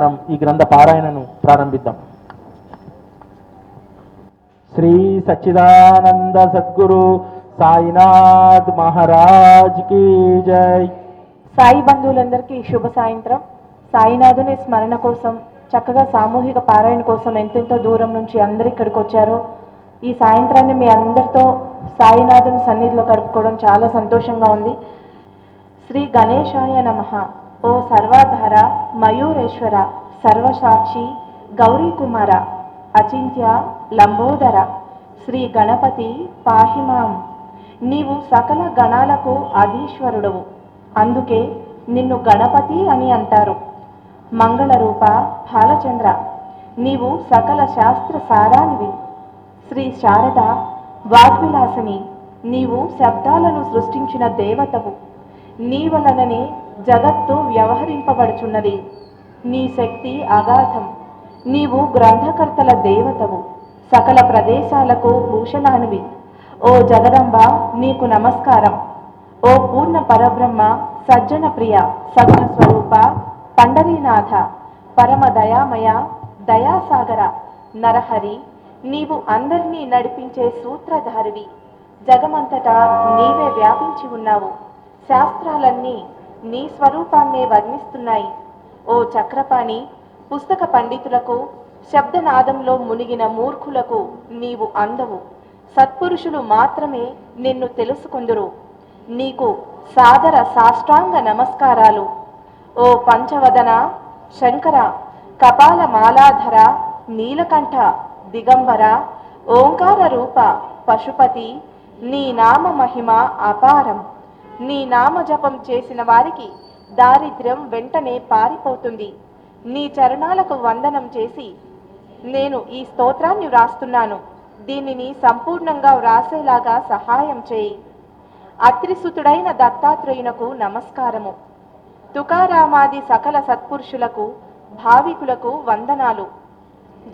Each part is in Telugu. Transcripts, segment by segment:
మనం ఈ గ్రంథ పారాయణను ప్రారంభిద్దాం. శ్రీ సచ్చిదానంద సద్గురు సాయినాథ్ మహారాజ్ की జై. సాయి బంధువులందరికీ శుభ సాయంత్రం. సాయినాథుని స్మరణ కోసం, చక్కగా సామూహిక పారాయణ కోసం ఎంతెంతో దూరం నుంచి అందరు ఇక్కడికి వచ్చారో ఈ సాయంత్రాన్ని మీ అందరితో సాయినాథుని సన్నిధిలో గడుపుకోవడం చాలా సంతోషంగా ఉంది. శ్రీ గణేశాయ నమః. ఓ సర్వాధార మయూరేశ్వర సర్వసాక్షి గౌరీ కుమార అచింత్య లంబోదర శ్రీ గణపతి పాహిమాం. నీవు సకల గణాలకు అధీశ్వరుడవు, అందుకే నిన్ను గణపతి అని అంటారు. మంగళరూప బాలచంద్ర, నీవు సకల శాస్త్ర సారానివి. శ్రీ శారద వాగ్విలాసని, నీవు శబ్దాలను సృష్టించిన దేవతవు. నీ వలననే జగత్తు వ్యవహరింపబడుచున్నది. నీ శక్తి అగాధం. నీవు గ్రంథకర్తల దేవతవు, సకల ప్రదేశాలకు భూషణానివి. ఓ జగదంబ, నీకు నమస్కారం. ఓ పూర్ణ పరబ్రహ్మ, సజ్జన ప్రియ, సగుణ స్వరూప, పండరీనాథ, పరమ దయామయ, దయాసాగర, నరహరి, నీవు అందరినీ నడిపించే సూత్రధారివి. జగమంతటా నీవే వ్యాపించి ఉన్నావు. శాస్త్రాలన్నీ నీ స్వరూపాన్నే వర్ణిస్తున్నాయి. ఓ చక్రపాణి, పుస్తక పండితులకు, శబ్దనాదంలో మునిగిన మూర్ఖులకు నీవు అందవు. సత్పురుషులు మాత్రమే నిన్ను తెలుసుకుందురు. నీకు సాదర సాష్టాంగ నమస్కారాలు. ఓ పంచవదన శంకర, కపాల మాలాధర, నీలకంఠ, దిగంబర, ఓంకార రూప పశుపతి, నీ నామ మహిమ అపారం. నీ నామ జపం చేసిన వారికి దారిద్ర్యం వెంటనే పారిపోతుంది. నీ చరణాలకు వందనం చేసి నేను ఈ స్తోత్రాన్ని వ్రాస్తున్నాను. దీనిని సంపూర్ణంగా వ్రాసేలాగా సహాయం చేయి. అత్రిసుతుడైన దత్తాత్రేయునకు నమస్కారము. తుకారామాది సకల సత్పురుషులకు, భావికులకు వందనాలు.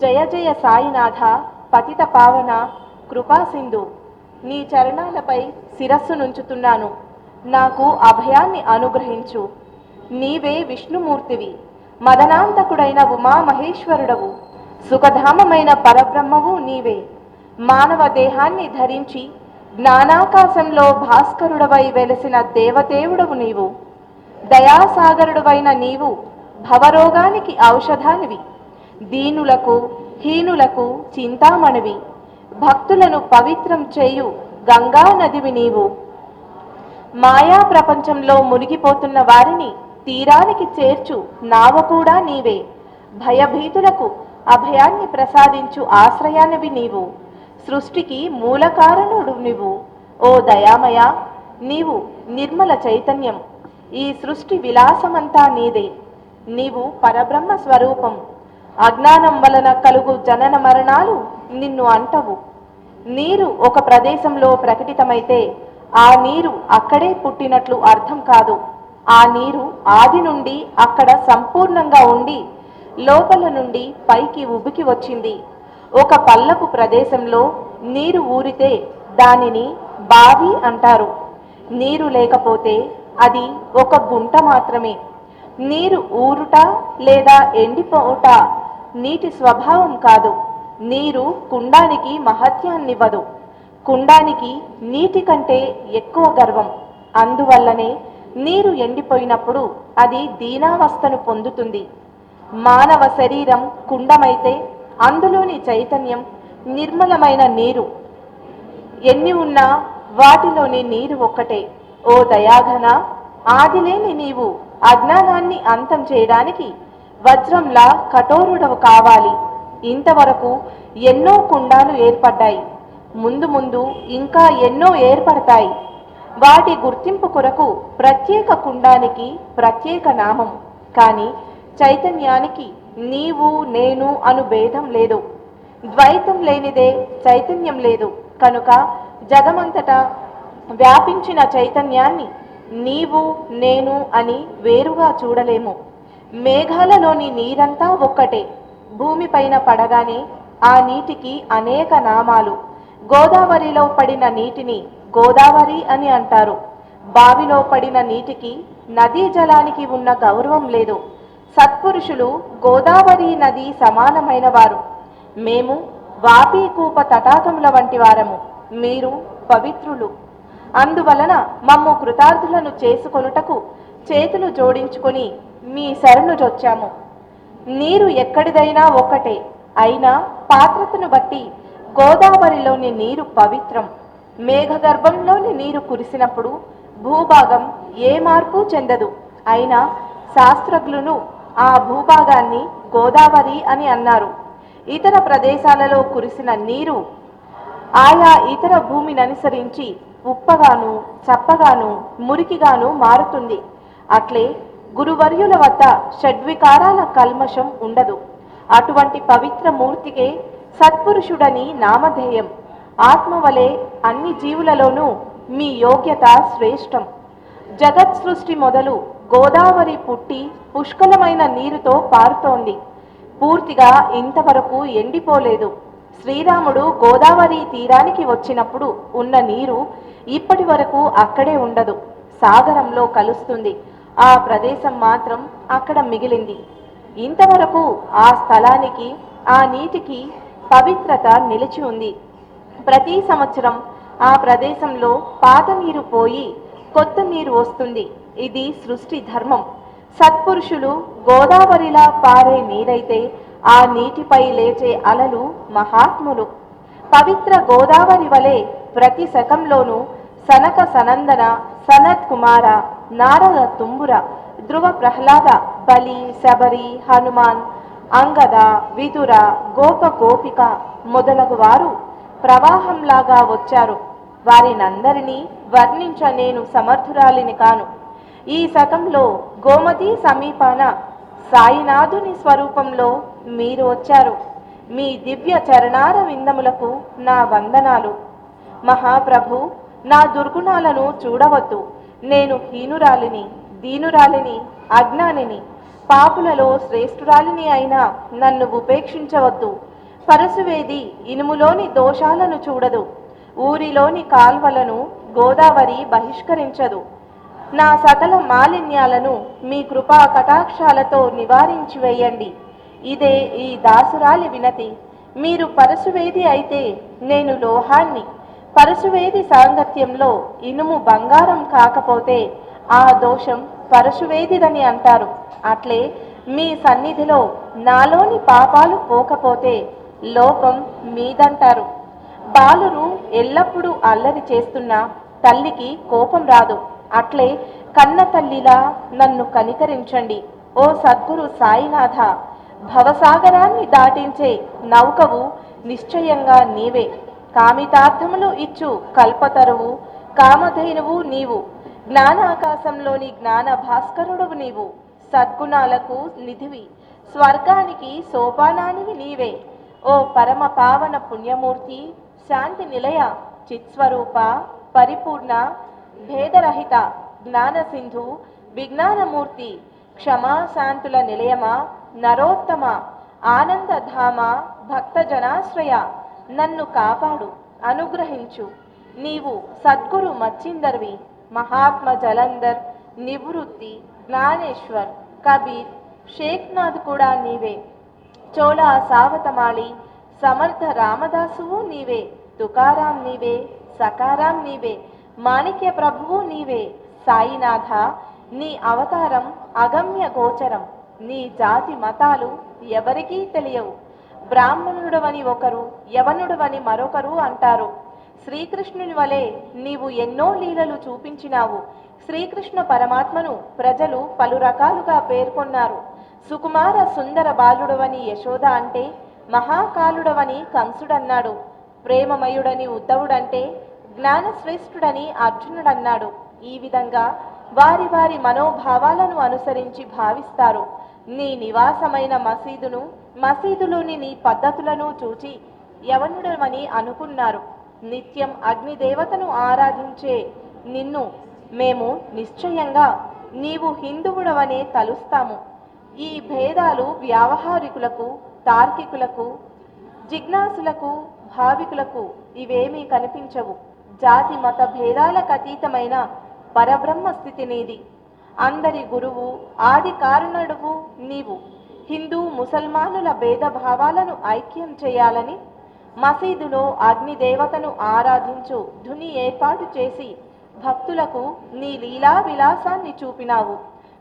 జయ జయ సాయినాథ, పతిత పావన, కృపాసింధు, నీ చరణాలపై శిరస్సు నుంచుతున్నాను. నాకు అభయాన్ని అనుగ్రహించు. నీవే విష్ణుమూర్తివి, మదనాంతకుడైన ఉమామహేశ్వరుడవు, సుఖధామమైన పరబ్రహ్మవు నీవే. మానవ దేహాన్ని ధరించి జ్ఞానాకాశంలో భాస్కరుడవై వెలసిన దేవదేవుడవు నీవు. దయాసాగరుడవైన నీవు భవరోగానికి ఔషధానివి. దీనులకు హీనులకు చింతామణివి. భక్తులను పవిత్రం చేయు గంగా నదివి నీవు. మాయా ప్రపంచంలో మునిగిపోతున్న వారిని తీరానికి చేర్చు నావ కూడా నీవే. భయభీతులకు అభయాన్ని ప్రసాదించు ఆశ్రయానివి నీవు. సృష్టికి మూల కారణుడు నీవు. ఓ దయామయ, నీవు నిర్మల చైతన్యం. ఈ సృష్టి విలాసమంతా నీదే. నీవు పరబ్రహ్మ స్వరూపం. అజ్ఞానం వలన కలుగు జనన మరణాలు నిన్ను అంటవు. నీరు ఒక ప్రదేశంలో ప్రకటితమైతే ఆ నీరు అక్కడే పుట్టినట్లు అర్థం కాదు. ఆ నీరు ఆది నుండి అక్కడ సంపూర్ణంగా ఉండి లోపల నుండి పైకి ఉబికి వచ్చింది. ఒక పల్లపు ప్రదేశంలో నీరు ఊరితే దానిని బావి అంటారు. నీరు లేకపోతే అది ఒక గుంట మాత్రమే. నీరు ఊరుట లేదా ఎండిపోవుట నీటి స్వభావం కాదు. నీరు కుండానికి మహత్యాన్నివ్వదు. కుండానికి నీటి కంటే ఎక్కువ గర్వం. అందువల్లనే నీరు ఎండిపోయినప్పుడు అది దీనావస్థను పొందుతుంది. మానవ శరీరం కుండమైతే అందులోని చైతన్యం నిర్మలమైన నీరు. ఎన్ని ఉన్నా వాటిలోని నీరు ఒక్కటే. ఓ దయాఘన, ఆదిలేని నీవు అజ్ఞానాన్ని అంతం చేయడానికి వజ్రంలా కఠోరుడవు కావాలి. ఇంతవరకు ఎన్నో కుండాలు ఏర్పడ్డాయి. ముందు ముందు ఇంకా ఎన్నో ఏర్పడతాయి. వాటి గుర్తింపు కొరకు ప్రత్యేక కుండానికి ప్రత్యేక నామం. కానీ చైతన్యానికి నీవు నేను అను భేదం లేదు. ద్వైతం లేనిదే చైతన్యం లేదు. కనుక జగమంతటా వ్యాపించిన చైతన్యాన్ని నీవు నేను అని వేరుగా చూడలేము. మేఘాలలోని నీరంతా ఒక్కటే. భూమిపైన పడగానే ఆ నీటికి అనేక నామాలు. గోదావరిలో పడిన నీటిని గోదావరి అని అంటారు. బావిలో పడిన నీటికి నదీ జలానికి ఉన్న గౌరవం లేదు. సత్పురుషులు గోదావరి నది సమానమైన వారు. మేము వాపి కూప తటాకముల వంటి వారము. మీరు పవిత్రులు. అందువలన మమ్ము కృతార్థులను చేసుకొనుటకు చేతులు జోడించుకొని మీ శరణు జొచ్చాము. నీరు ఎక్కడిదైనా ఒక్కటే, అయినా పాత్రతను బట్టి గోదావరిలోని నీరు పవిత్రం. మేఘగర్భంలోని నీరు కురిసినప్పుడు భూభాగం ఏ మార్పు చెందదు. అయినా శాస్త్రజ్ఞులు ఆ భూభాగాన్ని గోదావరి అని అన్నారు. ఇతర ప్రదేశాలలో కురిసిన నీరు ఆయా ఇతర భూమిని అనుసరించి ఉప్పగాను, చప్పగాను, మురికిగాను మారుతుంది. అట్లే గురువర్యుల వద్ద షడ్వికారాల కల్మషం ఉండదు. అటువంటి పవిత్ర మూర్తికే సత్పురుషుడని నామధేయం. ఆత్మవలే అన్ని జీవులలోనూ మీ యోగ్యత శ్రేష్టం. జగత్ సృష్టి మొదలు గోదావరి పుట్టి పుష్కలమైన నీరుతో పారుతోంది. పూర్తిగా ఇంతవరకు ఎండిపోలేదు. శ్రీరాముడు గోదావరి తీరానికి వచ్చినప్పుడు ఉన్న నీరు ఇప్పటి వరకు అక్కడే ఉండదు, సాగరంలో కలుస్తుంది. ఆ ప్రదేశం మాత్రం అక్కడ మిగిలింది. ఇంతవరకు ఆ స్థలానికి, ఆ నీటికి పవిత్రత నిలిచి ఉంది. ప్రతి సంవత్సరం ఆ ప్రదేశంలో పాత నీరు పోయి కొత్త నీరు వస్తుంది. ఇది సృష్టి ధర్మం. సత్పురుషులు గోదావరిలా పారే నీరైతే ఆ నీటిపై లేచే అలలు మహాత్ములు. పవిత్ర గోదావరి వలె ప్రతి శకంలోనూ సనక సనందన, సనత్ కుమార, నారద తుంబుర, ధ్రువ ప్రహ్లాద, బలి, శబరి, హనుమాన్, అంగద, విదుర, గోప గోపిక మొదలగు వారు ప్రవాహంలాగా వచ్చారు. వారినందరినీ వర్ణించ నేను సమర్థురాలిని కాను. ఈ శకంలో గోమతి సమీపాన సాయినాథుని స్వరూపంలో మీరు వచ్చారు. మీ దివ్య చరణార విందములకు నా వందనాలు. మహాప్రభు, నా దుర్గుణాలను చూడవద్దు. నేను హీనురాలిని, దీనురాలిని, అజ్ఞానిని, పాపులలో శ్రేష్ఠురాలిని అయినా నన్ను ఉపేక్షించవద్దు. పరశువేది ఇనుములోని దోషాలను చూడదు. ఊరిలోని కాల్వలను గోదావరి బహిష్కరించదు. నా సకల మాలిన్యాలను మీ కృపా కటాక్షాలతో నివారించి వేయండి. ఇదే ఈ దాసురాలి వినతి. మీరు పరశువేది అయితే నేను లోహాన్ని. పరశువేది సాంగత్యంలో ఇనుము బంగారం కాకపోతే ఆ దోషం పరశువేదిదని అంటారు. అట్లే మీ సన్నిధిలో నాలోని పాపాలు పోకపోతే లోపం మీదంటారు. బాలురు ఎల్లప్పుడూ అల్లరి చేస్తున్నా తల్లికి కోపం రాదు. అట్లే కన్న తల్లిలా నన్ను కనికరించండి. ఓ సద్గురు సాయినాథ, భవసాగరాన్ని దాటించే నౌకవు నిశ్చయంగా నీవే. కామితార్థములు ఇచ్చు కల్పతరువు, కామధేనువు నీవు. జ్ఞానాకాశంలోని జ్ఞాన భాస్కరుడువు నీవు. సద్గుణాలకు నిధివి, స్వర్గానికి సోపానానివి నీవే. ఓ పరమ పావన పుణ్యమూర్తి, శాంతి నిలయ, చిత్స్వరూప, పరిపూర్ణ, భేదరహిత, జ్ఞాన సింధు, విజ్ఞానమూర్తి, క్షమా శాంతుల నిలయమా, నరోత్తమ, ఆనందధామ, భక్తజనాశ్రయ, నన్ను కాపాడు, అనుగ్రహించు. నీవు సద్గురు మచ్చిందర్వి, మహాత్మ జలంధర్, నివృత్తి, జ్ఞానేశ్వర్, కబీర్, షేక్నాథ్ కూడా నీవే. చోళ సావతమాళి, సమర్థ రామదాసువు నీవే. తుకారాం నీవే, సకారాం నీవే, మాణిక్య ప్రభువు నీవే. సాయినాథ, నీ అవతారం అగమ్య గోచరం. నీ జాతి మతాలు ఎవరికీ తెలియవు. బ్రాహ్మణుడవని ఒకరు, యవనుడవని మరొకరు అంటారు. శ్రీకృష్ణుని వలె నీవు ఎన్నో లీలలు చూపించినావు. శ్రీకృష్ణ పరమాత్మను ప్రజలు పలు రకాలుగా పేర్కొన్నారు. సుకుమార సుందర బాలుడవని యశోద అంటే, మహాకాలుడవని కంసుడన్నాడు. ప్రేమమయుడని ఉద్ధవుడంటే, జ్ఞానశ్రేష్ఠుడని అర్జునుడన్నాడు. ఈ విధంగా వారి వారి మనోభావాలను అనుసరించి భావిస్తారు. నీ నివాసమైన మసీదును, మసీదులోని నీ పద్ధతులను చూచి యవనుడవని అనుకున్నారు. నిత్యం అగ్నిదేవతను ఆరాధించే నిన్ను మేము నిశ్చయంగా నీవు హిందువుడవనే తలుస్తాము. ఈ భేదాలు వ్యావహారికులకు, తార్కికులకు, జిజ్ఞాసులకు, భావికులకు ఇవేమీ కనిపించవు. జాతి మత భేదాలకు అతీతమైన పరబ్రహ్మ స్థితి నీది. అందరి గురువు ఆది కారణుడువు నీవు. హిందూ ముసల్మానుల భేదభావాలను ఐక్యం చేయాలని మసీదులో అగ్నిదేవతను ఆరాధించు ధుని ఏర్పాటు చేసి భక్తులకు నీ లీలా విలాసాన్ని చూపినావు.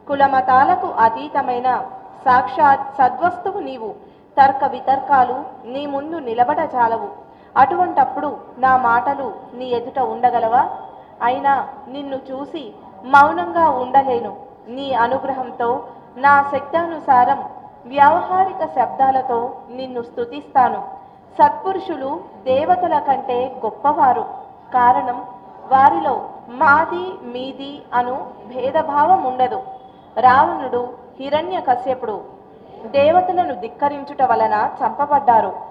కులమతాలకు అతీతమైన సాక్షాత్ సద్వస్తువు నీవు. తర్క వితర్కాలు నీ ముందు నిలబడజాలవు. అటువంటప్పుడు నా మాటలు నీ ఎదుట ఉండగలవా? అయినా నిన్ను చూసి మౌనంగా ఉండలేను. నీ అనుగ్రహంతో నా శక్తానుసారం వ్యావహారిక శబ్దాలతో నిన్ను స్తుతిస్తాను. సత్పురుషులు దేవతల కంటే గొప్పవారు. కారణం వారిలో మాది మీది అను భేదభావం ఉండదు. రావణుడు హిరణ్యకశ్యపుడు దేవతలను ధిక్కరించుట వలన చంపబడ్డారు.